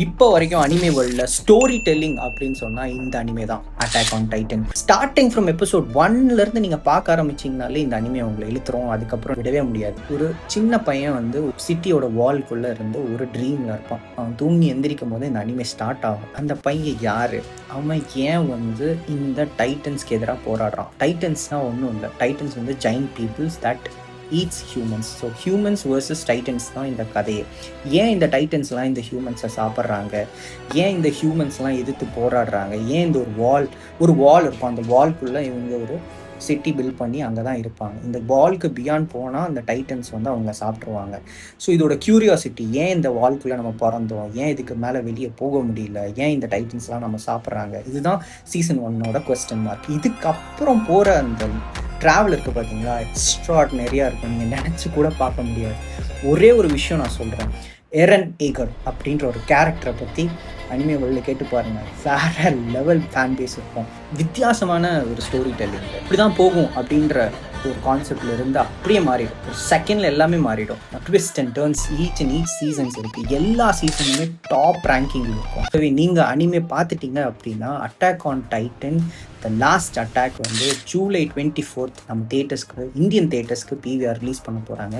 இப்போ வரைக்கும் அனிமே வேர்ல்டில் ஸ்டோரி டெல்லிங் அப்படின்னு சொன்னால் இந்த அனிமே தான், Attack on Titan. Starting from episode 1லேருந்து நீங்கள் பார்க்க ஆரம்பிச்சிங்கனாலே இந்த அனிமே உங்களை இழுத்துரும், அதுக்கப்புறம் விடவே முடியாது. ஒரு சின்ன பையன் வந்து சிட்டியோட வால்குள்ளே இருந்து ஒரு ட்ரீமில் இருப்பான். அவன் தூங்கி எந்திரிக்கும் போது இந்த அனிமே ஸ்டார்ட் ஆகும். அந்த பையன் யார், அவன் ஏன் வந்து இந்த டைட்டன்ஸ்க்கு எதிராக போராடுறான். டைட்டன்ஸ்னால் ஒன்றும் இல்லை, டைட்டன்ஸ் வந்து giant peoples that eats humans. So humans versus titans தான் இந்த கதையே. ஏன் இந்த டைட்டன்ஸ்லாம் இந்த ஹியூமன்ஸை சாப்பிட்றாங்க, ஏன் இந்த ஹியூமன்ஸ்லாம் எதிர்த்து போராடுறாங்க, ஏன் இந்த ஒரு வால் இருக்கும், அந்த வால்குள்ளே இவங்க ஒரு சிட்டி பில்ட் பண்ணி அங்கே தான் இருப்பாங்க. இந்த வால்க்கு பியாண்ட் போனால் அந்த டைட்டன்ஸ் வந்து அவங்க சாப்பிட்ருவாங்க. ஸோ இதோட க்யூரியாசிட்டி, ஏன் இந்த வால்குள்ளே நம்ம பிறந்தோம், ஏன் இதுக்கு மேலே வெளியே போக முடியல, ஏன் இந்த டைட்டன்ஸ்லாம் நம்ம சாப்பிட்றாங்க, இதுதான் சீசன் 1 கொஸ்டின் மார்க். இதுக்கப்புறம் போகிற அந்த ட்ராவல் இருக்குது பார்த்தீங்களா, எக்ஸ்ட்ராடினரியாக இருக்கும், நீங்கள் நினச்சி கூட பார்க்க முடியாது. ஒரே ஒரு விஷயம் நான் சொல்கிறேன், எரன் ஏகர் அப்படின்ற ஒரு கேரக்டரை பற்றி அனிமே வேர்ல்டில் கேட்டு பாருங்கள், வேற லெவல் ஃபேன் பேஸ் இருக்கும். வித்தியாசமான ஒரு ஸ்டோரி டெல்லிங், இப்படி தான் போகும் அப்படின்ற ஒரு கான்செப்டில் இருந்து அப்படியே மாறிடும். ஒரு செகண்டில் எல்லாமே மாறிடும். Twist and turns each seasons இருக்குது. எல்லா சீசனுமே டாப் ரேங்கிங் இருக்கும். ஸோ நீங்கள் அனிமே பார்த்துட்டீங்க அப்படின்னா attack on Titan the last attack வந்து ஜூலை 24 நம்ம தேட்டர்ஸ்க்கு, இந்தியன் தேட்டர்ஸ்க்கு பிவிஆர் ரிலீஸ் பண்ண போகிறாங்க.